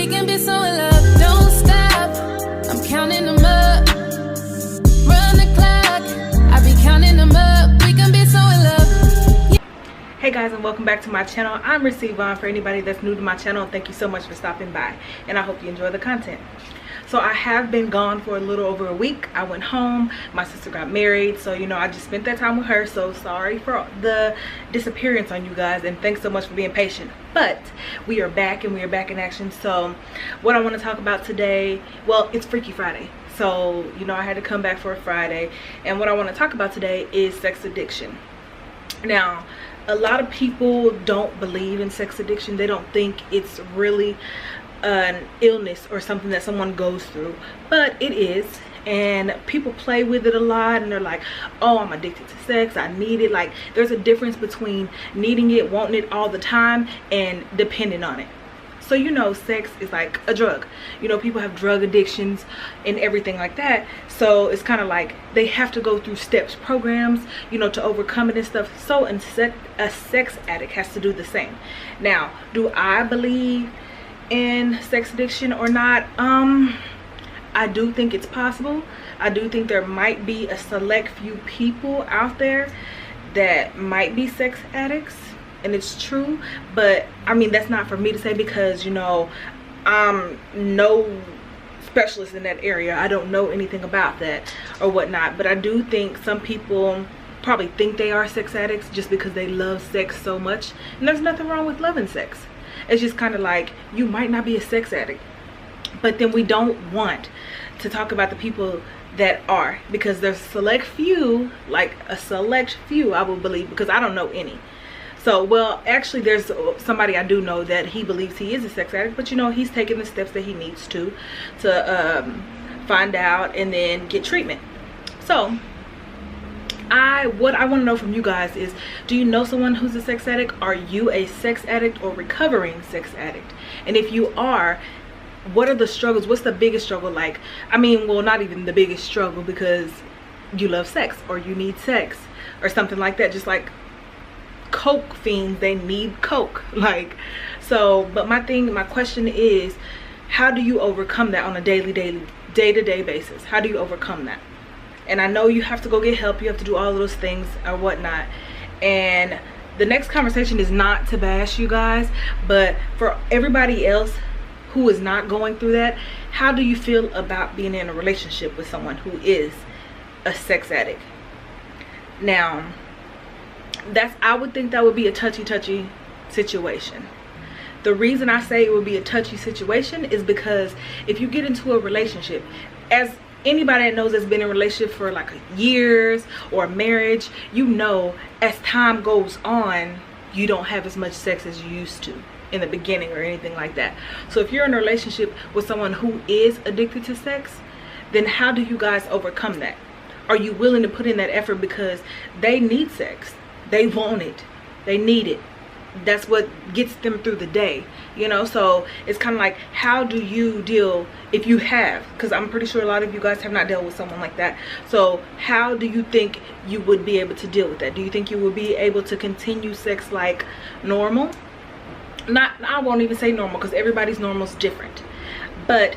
We can be so in love. Don't stop. I'm counting them up. Run the clock. I be counting them up. We can be so in love. Yeah. Hey guys, and welcome back to my channel. I'm Rissa Yvonne. For anybody that's new to my channel, thank you so much for stopping by, and I hope you enjoy the content. So I have been gone for a little over a week. I went home, my sister got married, so you know, I just spent that time with her. So sorry for the disappearance on you guys, and thanks so much for being patient. But we are back, and we are back in action. So what I want to talk about today, well, it's Freaky Friday, so you know, I had to come back for a Friday, and what I want to talk about today is sex addiction. Now, a lot of people don't believe in sex addiction. They don't think it's really an illness or something that someone goes through, but it is. And people play with it a lot, and they're like, oh, I'm addicted to sex, I need it. Like, there's a difference between needing it, wanting it all the time, and depending on it. So you know, sex is like a drug. You know, people have drug addictions and everything like that. So it's kind of like they have to go through steps, programs, you know, to overcome it and stuff. So a sex addict has to do the same. Now, do I believe in sex addiction or not? I do think it's possible. I do think there might be a select few people out there that might be sex addicts, and it's true. But I mean, that's not for me to say, because you know, I'm no specialist in that area. I don't know anything about that or whatnot. But I do think some people probably think they are sex addicts just because they love sex so much, and there's nothing wrong with loving sex. It's just kind of like, you might not be a sex addict, but then we don't want to talk about the people that are, because there's a select few, like a select few, I will believe, because I don't know any. So, well, actually there's somebody I do know that he believes he is a sex addict, but you know, he's taking the steps that he needs to find out and then get treatment. So what I want to know from you guys is, do you know someone who's a sex addict? Are you a sex addict or recovering sex addict? And if you are, what are the struggles? What's the biggest struggle? Like, I mean, well, not even the biggest struggle, because you love sex or you need sex or something like that. Just like coke fiends, they need coke. Like, so, but my question is, how do you overcome that on a day-to-day basis? How do you overcome that? And I know you have to go get help, you have to do all of those things or whatnot. And the next conversation is not to bash you guys, but for everybody else who is not going through that, how do you feel about being in a relationship with someone who is a sex addict? Now, I would think that would be a touchy situation. The reason I say it would be a touchy situation is because if you get into a relationship, as anybody that knows that's been in a relationship for like years or a marriage, you know, as time goes on, you don't have as much sex as you used to in the beginning or anything like that. So if you're in a relationship with someone who is addicted to sex, then how do you guys overcome that? Are you willing to put in that effort because they need sex? They want it. They need it. That's what gets them through the day, you know. So it's kind of like, how do you deal, if you have, because I'm pretty sure a lot of you guys have not dealt with someone like that. So how do you think you would be able to deal with that? Do you think you would be able to continue sex like normal? I won't even say normal, because everybody's normal is different. But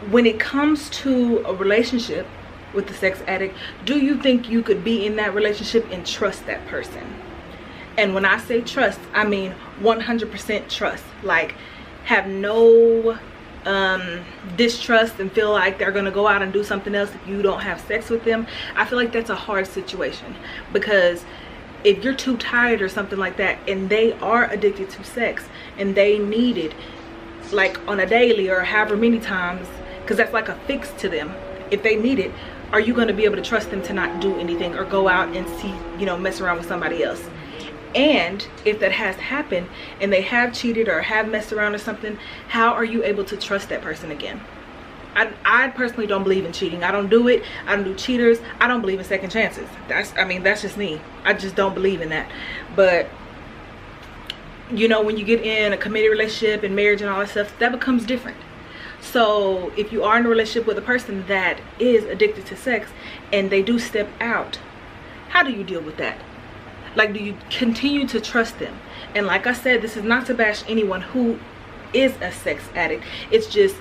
when it comes to a relationship with the sex addict, do you think you could be in that relationship and trust that person? And when I say trust, I mean 100% trust. Like, have no distrust and feel like they're gonna go out and do something else if you don't have sex with them. I feel like that's a hard situation, because if you're too tired or something like that, and they are addicted to sex and they need it like on a daily or however many times, because that's like a fix to them, if they need it, are you going to be able to trust them to not do anything or go out and see, you know, mess around with somebody else? And if that has happened and they have cheated or have messed around or something, how are you able to trust that person again? I personally don't believe in cheating. I don't do it. I don't do cheaters. I don't believe in second chances. That's just me. I just don't believe in that. But you know, when you get in a committed relationship and marriage and all that stuff, that becomes different. So if you are in a relationship with a person that is addicted to sex and they do step out, how do you deal with that? Like, do you continue to trust them? And like I said, this is not to bash anyone who is a sex addict. It's just,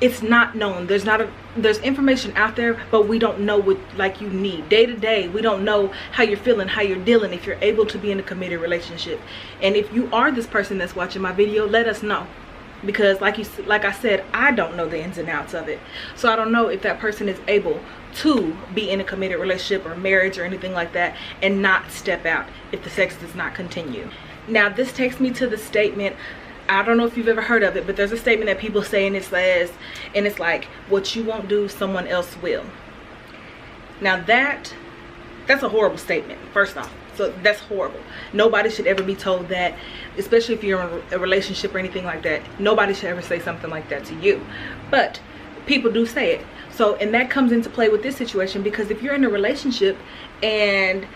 it's not known. There's information out there, but we don't know what like you need day to day. We don't know how you're feeling, how you're dealing, if you're able to be in a committed relationship. And if you are this person that's watching my video, let us know, because like I said, I don't know the ins and outs of it. So I don't know if that person is able to be in a committed relationship or marriage or anything like that and not step out if the sex does not continue. Now this takes me to the statement, I don't know if you've ever heard of it, but there's a statement that people say, and it says, and it's like, what you won't do, someone else will. Now that's a horrible statement, first off. So that's horrible. Nobody should ever be told that, especially if you're in a relationship or anything like that. Nobody should ever say something like that to you. But people do say it. So, and that comes into play with this situation, because if you're in a relationship and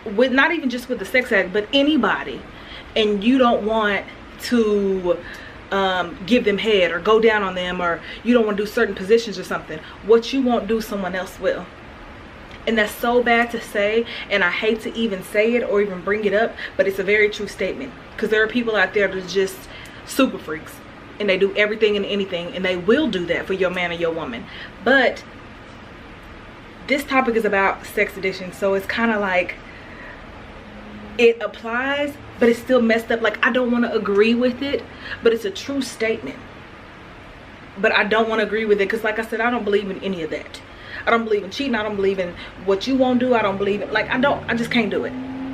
with, not even just with the sex addict, but anybody, and you don't want to give them head or go down on them, or you don't want to do certain positions or something, what you won't do, someone else will. And that's so bad to say, and I hate to even say it or even bring it up, but it's a very true statement, because there are people out there that are just super freaks, and they do everything and anything, and they will do that for your man or your woman. But this topic is about sex addiction, so it's kind of like it applies, but it's still messed up. Like, I don't want to agree with it, but it's a true statement. But I don't want to agree with it, because like I said, I don't believe in any of that. I don't believe in cheating. I don't believe in what you won't do. I don't believe in, like, I just can't do it.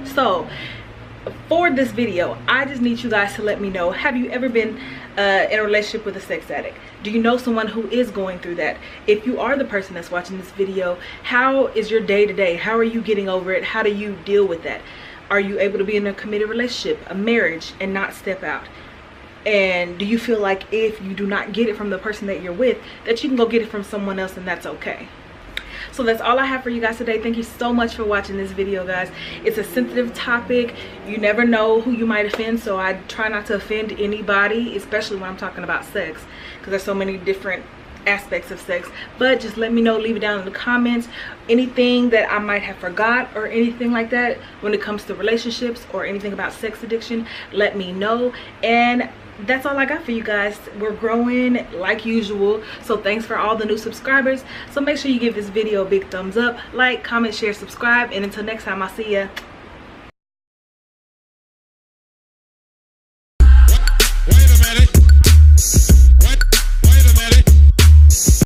So for this video, I just need you guys to let me know, have you ever been in a relationship with a sex addict? Do you know someone who is going through that? If you are the person that's watching this video, how is your day-to-day? How are you getting over it? How do you deal with that? Are you able to be in a committed relationship, a marriage, and not step out? And do you feel like if you do not get it from the person that you're with, that you can go get it from someone else, and that's okay? So that's all I have for you guys today. Thank you so much for watching this video, guys. It's a sensitive topic. You never know who you might offend, so I try not to offend anybody, especially when I'm talking about sex, because there's so many different aspects of sex. But just let me know, leave it down in the comments, anything that I might have forgot or anything like that when it comes to relationships or anything about sex addiction. Let me know. And that's all I got for you guys. We're growing like usual, so thanks for all the new subscribers. So make sure you give this video a big thumbs up, like, comment, share, subscribe, and until next time, I'll see ya.